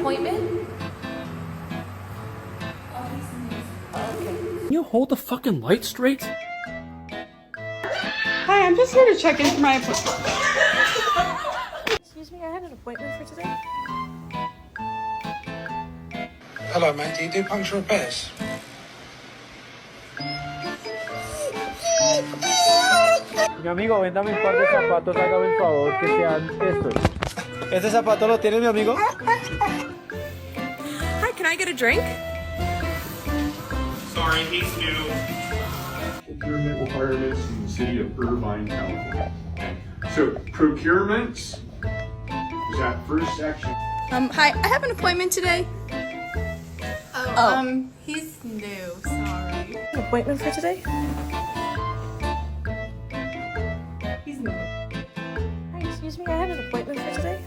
appointment? Can you hold the fucking light straight? Hi, I'm just here to check in for my appointment. Excuse me, I had an appointment for today. Hello, mate. Do you do puncture repairs? Mi amigo, véndame un par de zapatos, hágame el favor, que sean estos. ¿Este zapato lo tiene mi amigo? Hi, can I get a drink? Sorry, he's new. Procurement requirements in the city of Irvine, California. So procurements is that first section. Hi, I have an appointment today. He's new, sorry. An appointment for today? He's new. Hi, excuse me, I had an appointment for today.